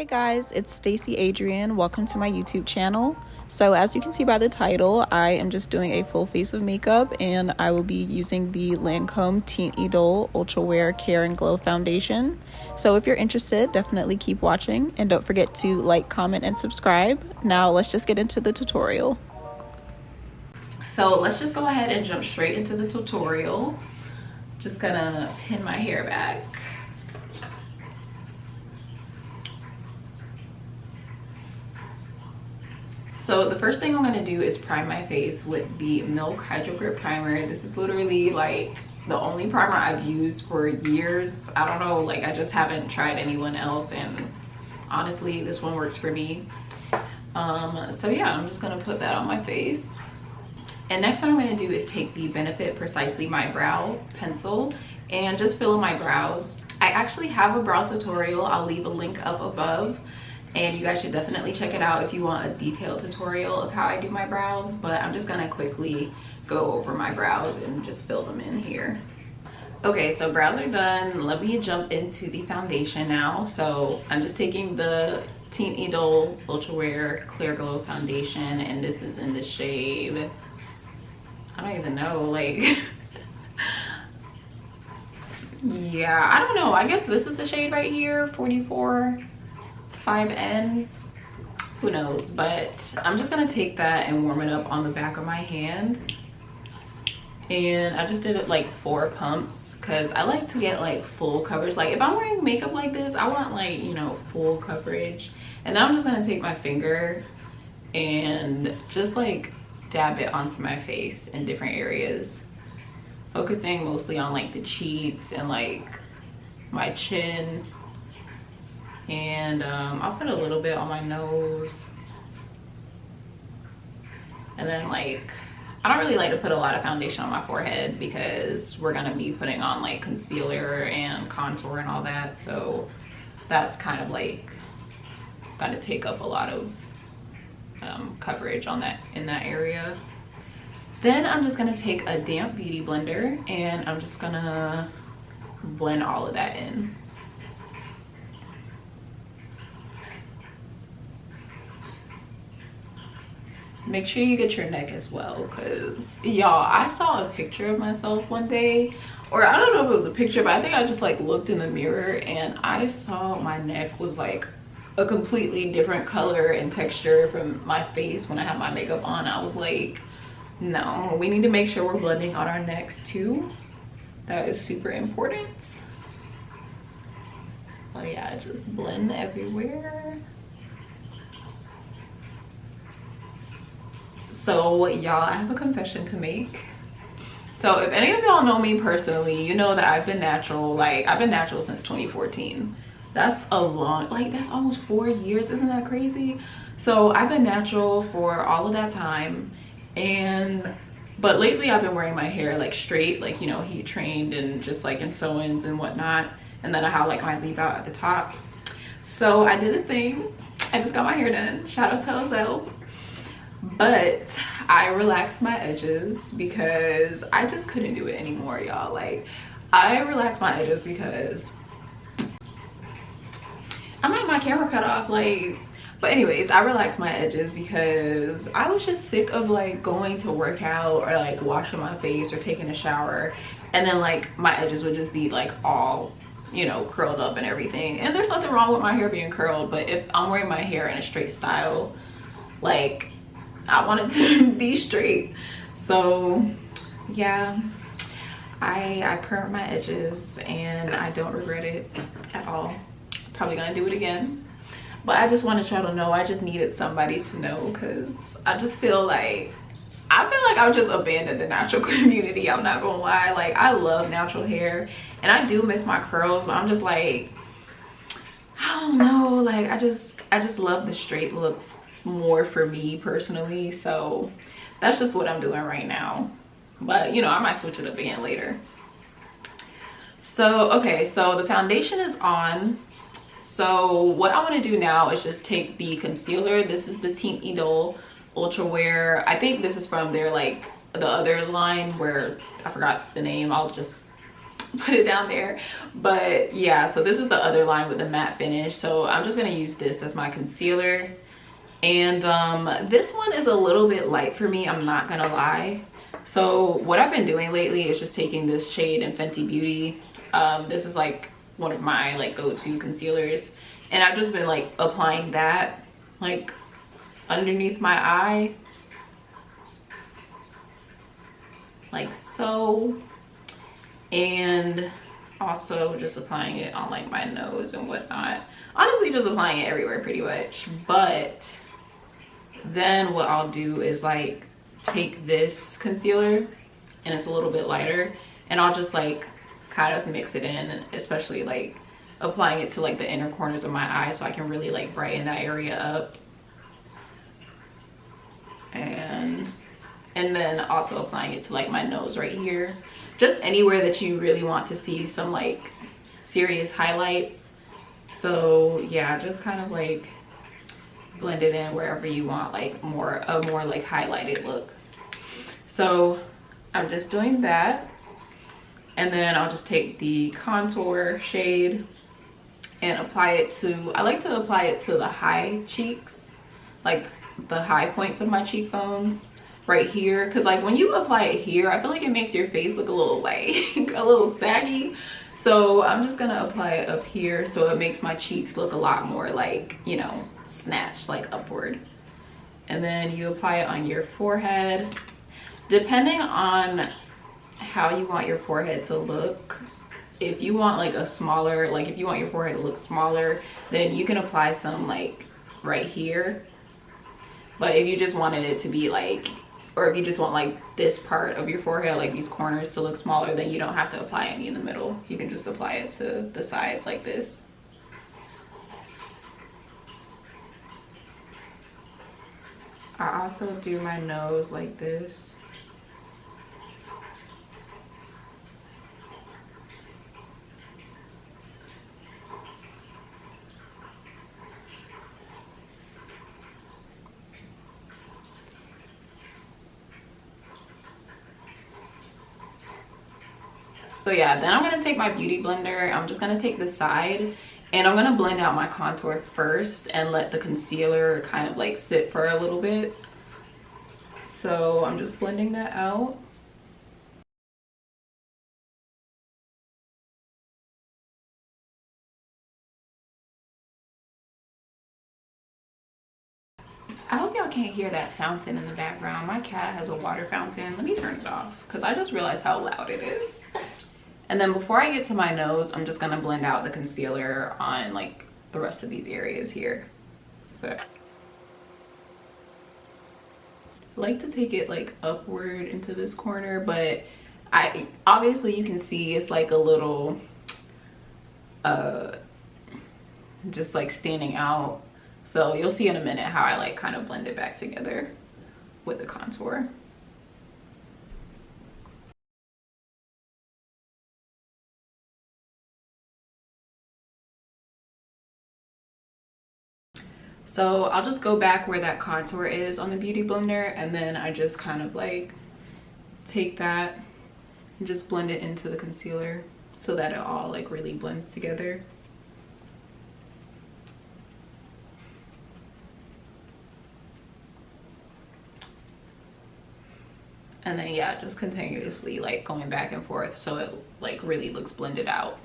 Hey guys, it's Stacey Adrianne. Welcome to my YouTube channel. So as you can see by the title, I am just doing a full face of makeup and I will be using the Lancome Teint Idole Ultra Wear Care and Glow Foundation. So if you're interested, definitely keep watching and don't forget to like, comment, and subscribe. Now let's just get into the tutorial. So let's just go ahead and jump straight into the tutorial. Just gonna pin my hair back. So the first thing I'm going to do is prime my face with the Milk Hydro Grip Primer. This is literally like the only primer I've used for years. I don't know, like I just haven't tried anyone else, and honestly this one works for me. So yeah, I'm just going to put that on my face. And next what I'm going to do is take the Benefit Precisely My Brow pencil and just fill in my brows. I actually have a brow tutorial. I'll leave a link up above. And you guys should definitely check it out if you want a detailed tutorial of how I do my brows, but I'm just gonna quickly go over my brows and just fill them in here. Okay, so brows are done. Let me jump into the foundation now. So I'm just taking the Teint Idole Ultra Wear Clear Glow Foundation, and this is in the shade, I don't even know, like, yeah, I don't know. I guess this is the shade right here, 44. 5N, who knows, but I'm just gonna take that and warm it up on the back of my hand. And I just did it like 4 pumps because I like to get like full coverage. Like if I'm wearing makeup like this, I want like, you know, full coverage. And now I'm just gonna take my finger and just like dab it onto my face in different areas, focusing mostly on like the cheeks and like my chin. And I'll put a little bit on my nose. And then like, I don't really like to put a lot of foundation on my forehead because we're gonna be putting on like concealer and contour and all that. So that's kind of like gotta take up a lot of coverage on that, in that area. Then I'm just gonna take a damp beauty blender and I'm just gonna blend all of that in. Make sure you get your neck as well, because y'all, I saw a picture of myself one day, or I don't know if it was a picture, but I think I just like looked in the mirror and I saw my neck was like a completely different color and texture from my face when I had my makeup on. I was like, no, we need to make sure we're blending on our necks too. That is super important. Oh yeah, just blend everywhere. So y'all, I have a confession to make. So if any of y'all know me personally, you know that I've been natural. Like I've been natural since 2014. That's a long, like that's almost 4 years. Isn't that crazy? So I've been natural for all of that time. But lately I've been wearing my hair like straight, like, you know, heat trained and just like in sew-ins and whatnot. And then I have like my leave out at the top. So I did a thing. I just got my hair done. Shout out to Ozell. But I relaxed my edges because I just couldn't do it anymore, y'all. Like I relaxed my edges because I might my camera cut off, like, but anyways, I relaxed my edges because I was just sick of like going to work out or like washing my face or taking a shower and then like my edges would just be like all, you know, curled up and everything. And there's nothing wrong with my hair being curled, but if I'm wearing my hair in a straight style, like I want it to be straight. So yeah, I permed my edges and I don't regret it at all. Probably gonna do it again, but I just wanted y'all to know. I just needed somebody to know because I just feel like I've just abandoned the natural community. I'm not gonna lie. Like I love natural hair and I do miss my curls, but I'm just like, I don't know, like I just love the straight look more for me personally. So that's just what I'm doing right now, but you know, I might switch it up again later. So okay, so the foundation is on. So what I want to do now is just take the concealer. This is the Teint Idole Ultra Wear. I think this is from their like the other line where I forgot the name. I'll just put it down there. But yeah, so this is the other line with the matte finish. So I'm just gonna use this as my concealer. And this one is a little bit light for me, I'm not gonna lie. So what I've been doing lately is just taking this shade in Fenty Beauty. This is like one of my like go-to concealers, and I've just been like applying that like underneath my eye, like so, and also just applying it on like my nose and whatnot. Honestly, just applying it everywhere pretty much. But then what I'll do is like take this concealer, and it's a little bit lighter, and I'll just like kind of mix it in, especially like applying it to like the inner corners of my eye so I can really like brighten that area up. And then also applying it to like my nose right here, just anywhere that you really want to see some like serious highlights. So yeah, just kind of like blend it in wherever you want like a more like highlighted look. So I'm just doing that, and then I'll just take the contour shade and apply it to, I like to apply it to the high cheeks, like the high points of my cheekbones right here, because like when you apply it here, I feel like it makes your face look a little like a little saggy. So I'm just gonna apply it up here so it makes my cheeks look a lot more like, you know, snatched like upward. And then you apply it on your forehead, depending on how you want your forehead to look. If you want like a smaller, like if you want your forehead to look smaller, then you can apply some like right here. But if you just wanted it to be like, or if you just want like this part of your forehead, like these corners to look smaller, then you don't have to apply any in the middle. You can just apply it to the sides like this. I also do my nose like this. So yeah, then I'm gonna take my beauty blender. I'm just gonna take the side, and I'm gonna blend out my contour first and let the concealer kind of like sit for a little bit. So I'm just blending that out. I hope y'all can't hear that fountain in the background. My cat has a water fountain. Let me turn it off because I just realized how loud it is. And then before I get to my nose, I'm just gonna blend out the concealer on like the rest of these areas here. So I like to take it like upward into this corner, but I obviously you can see it's like a little just like standing out. So you'll see in a minute how I like kind of blend it back together with the contour. So I'll just go back where that contour is on the beauty blender, and then I just kind of like take that and just blend it into the concealer so that it all like really blends together. And then yeah, just continuously like going back and forth so it like really looks blended out.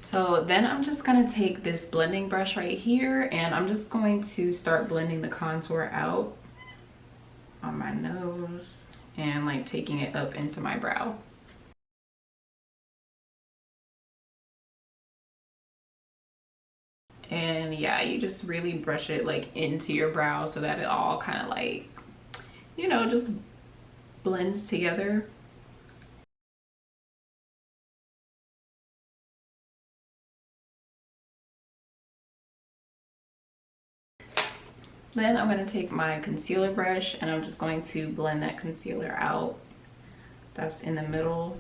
So then I'm just gonna take this blending brush right here, and I'm just going to start blending the contour out on my nose and like taking it up into my brow. And yeah, you just really brush it like into your brow so that it all kind of like, you know, just blends together. Then I'm going to take my concealer brush and I'm just going to blend that concealer out that's in the middle.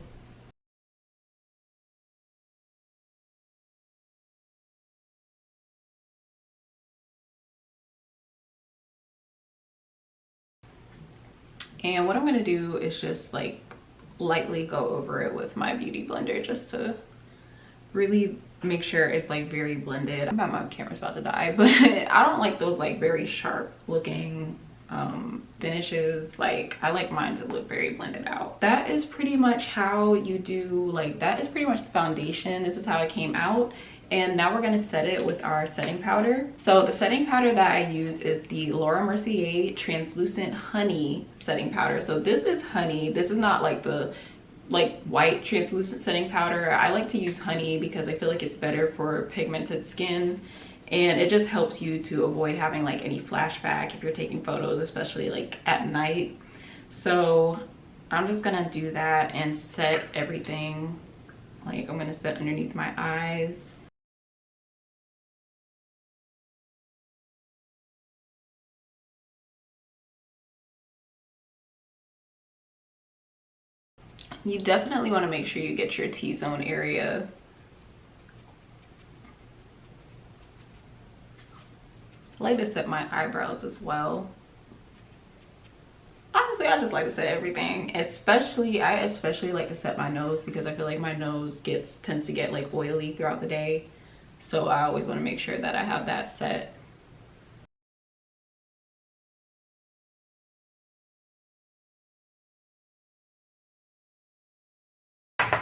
And what I'm gonna do is just like lightly go over it with my beauty blender just to really make sure it's like very blended. My camera's about to die, but I don't like those like very sharp looking finishes. Like I like mine to look very blended out. That is pretty much how you do, like that is pretty much the foundation. This is how it came out. And now we're gonna set it with our setting powder. So the setting powder that I use is the Laura Mercier Translucent Honey setting powder. So this is honey. This is not like the white translucent setting powder. I like to use honey because I feel like it's better for pigmented skin, and it just helps you to avoid having like any flashback if you're taking photos, especially like at night. So I'm just gonna do that and set everything. Like I'm gonna set underneath my eyes. You definitely want to make sure you get your T-zone area. I like to set my eyebrows as well. Honestly, I just like to set everything. I especially like to set my nose because I feel like my nose tends to get like oily throughout the day. So I always want to make sure that I have that set.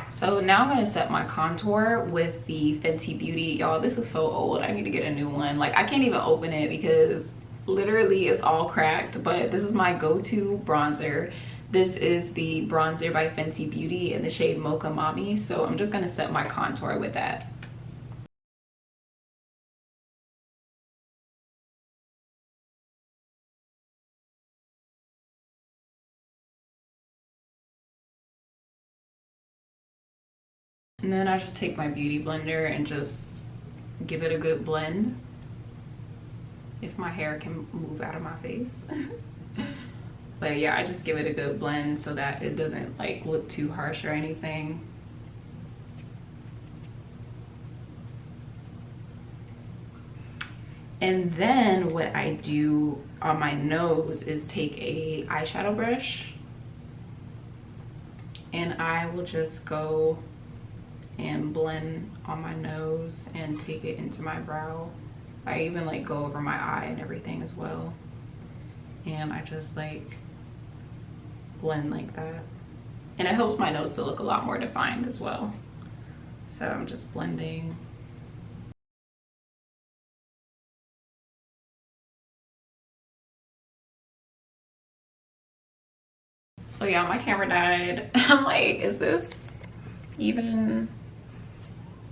So now I'm gonna set my contour with the Fenty Beauty. Y'all, this is so old. I need to get a new one. Like I can't even open it because literally it's all cracked, but this is my go-to bronzer. This is the bronzer by Fenty Beauty in the shade Mocha Mommy. So I'm just gonna set my contour with that. And then I just take my beauty blender and just give it a good blend. If my hair can move out of my face. But yeah, I just give it a good blend so that it doesn't like look too harsh or anything. And then what I do on my nose is take a eyeshadow brush and I will just go and blend on my nose and take it into my brow. I even like go over my eye and everything as well. And I just like blend like that. And it helps my nose to look a lot more defined as well. So I'm just blending. So yeah, my camera died. I'm like, is this even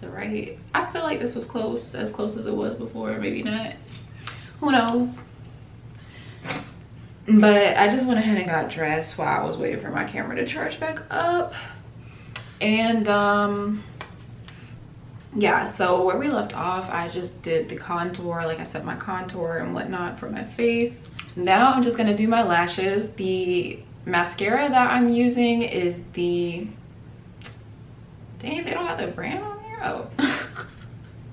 the right? I feel like this was close, as close as it was before, maybe not. Who knows? But I just went ahead and got dressed while I was waiting for my camera to charge back up. And yeah, so where we left off, I just did the contour, like I set my contour and whatnot for my face. Now I'm just gonna do my lashes. The mascara that I'm using is the, dang, they don't have the brand on here. Oh.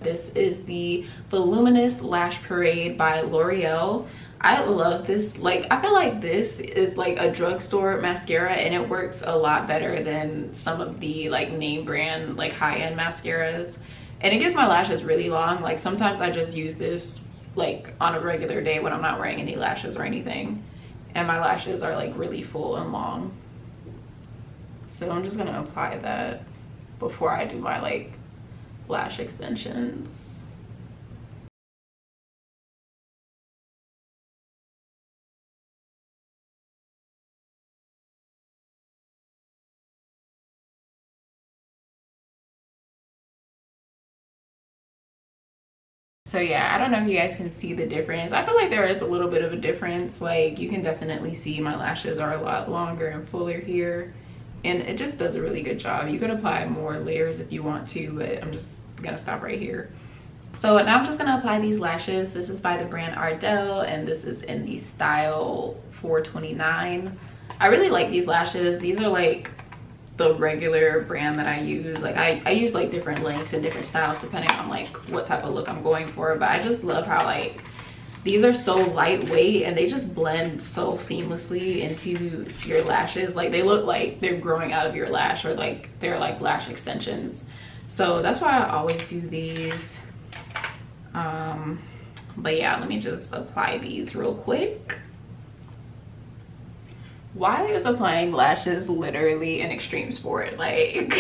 This is the Voluminous Lash Parade by L'Oreal. I love this. Like, I feel like this is like a drugstore mascara and it works a lot better than some of the like name brand, like high-end mascaras. And it gives my lashes really long. Like sometimes I just use this like on a regular day when I'm not wearing any lashes or anything. And my lashes are like really full and long. So I'm just gonna apply that before I do my like lash extensions. So yeah, I don't know if you guys can see the difference. I feel like there is a little bit of a difference. Like you can definitely see my lashes are a lot longer and fuller here. And it just does a really good job. You could apply more layers if you want to, but I'm just gonna stop right here. So now I'm just gonna apply these lashes. This is by the brand Ardell and this is in the style 429. I really like these lashes. These are like the regular brand that I use. Like I use like different lengths and different styles depending on like what type of look I'm going for, but I just love how like These are so lightweight and they just blend so seamlessly into your lashes. Like they look like they're growing out of your lash, or like they're like lash extensions. So that's why I always do these. But yeah, let me just apply these real quick. Why is applying lashes literally an extreme sport? Like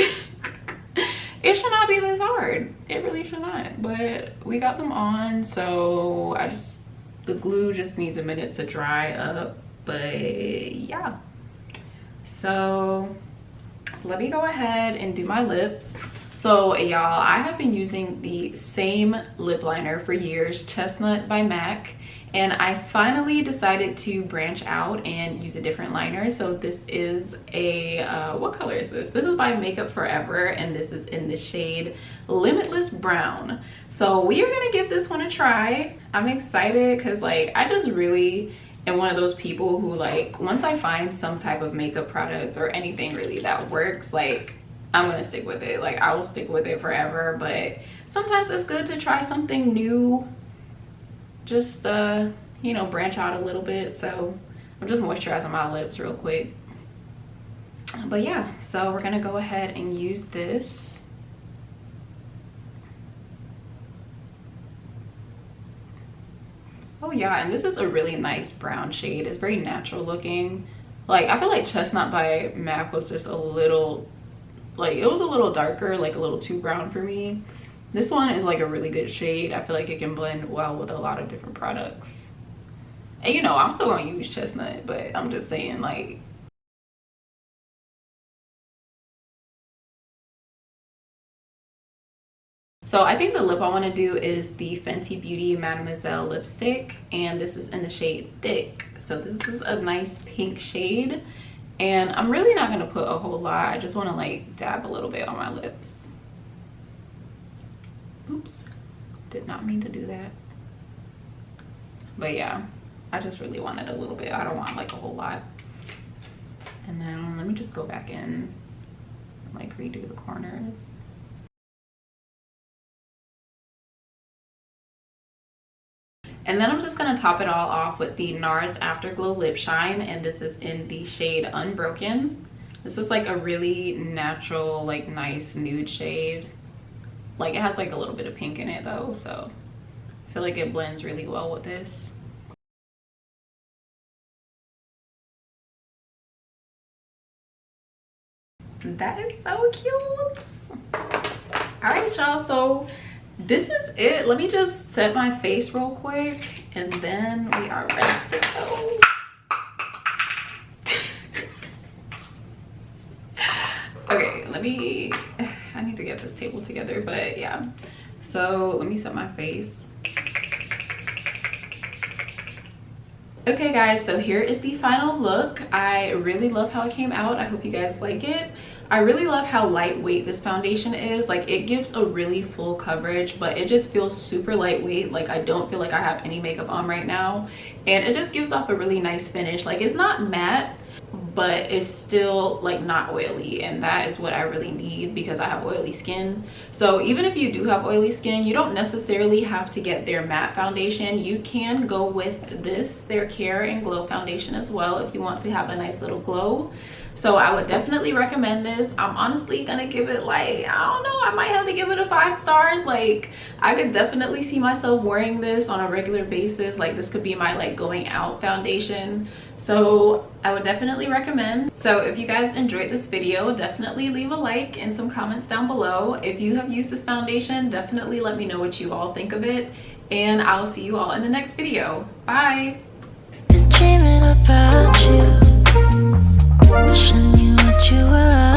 it should not be this hard. It really should not. But we got them on, so the glue just needs a minute to dry up. But yeah, so let me go ahead and do my lips. So y'all, I have been using the same lip liner for years, Chestnut by MAC, and I finally decided to branch out and use a different liner. So this is a what color is this? This is by Makeup Forever, and this is in the shade Limitless Brown. So we are gonna give this one a try. I'm excited because like I just really am one of those people who, like, once I find some type of makeup product or anything really that works, like I'm gonna stick with it. Like I will stick with it forever. But sometimes it's good to try something new, just you know, branch out a little bit. So I'm just moisturizing my lips real quick. But yeah, so we're gonna go ahead and use this. Oh yeah, and this is a really nice brown shade. It's very natural looking. Like I feel like Chestnut by MAC was just a little, like it was a little darker, like a little too brown for me. This one is like a really good shade. I feel like it can blend well with a lot of different products. And you know, I'm still gonna use Chestnut, but I'm just saying, like, so I think the lip I want to do is the Fenty Beauty Mademoiselle lipstick, and this is in the shade Thick. So this is a nice pink shade, and I'm really not going to put a whole lot. I just want to like dab a little bit on my lips. Oops, did not mean to do that. But yeah, I just really wanted a little bit. I don't want like a whole lot. And then let me just go back in and like redo the corners. And then I'm just gonna top it all off with the NARS Afterglow Lip Shine, and this is in the shade Unbroken. This is like a really natural, like nice nude shade. Like it has like a little bit of pink in it though, so I feel like it blends really well with this. That is so cute. All right, y'all, so this is it. Let me just set my face real quick and then we are ready to go. Okay, I need to get this table together, but yeah. So let me set my face. Okay guys, so here is the final look. I really love how it came out. I hope you guys like it. I really love how lightweight this foundation is. Like it gives a really full coverage, but it just feels super lightweight. Like I don't feel like I have any makeup on right now, and it just gives off a really nice finish. Like it's not matte, but it's still like not oily, and that is what I really need because I have oily skin. So even if you do have oily skin, you don't necessarily have to get their matte foundation. You can go with their Care and Glow foundation as well if you want to have a nice little glow. So I would definitely recommend this. I'm honestly gonna give it like, I don't know, I might have to give it a 5 stars. Like I could definitely see myself wearing this on a regular basis. Like this could be my like going out foundation. So I would definitely recommend. So if you guys enjoyed this video, definitely leave a like and some comments down below. If you have used this foundation, definitely let me know what you all think of it, and I will see you all in the next video. Bye. Been dreaming about you, wishing you what you were.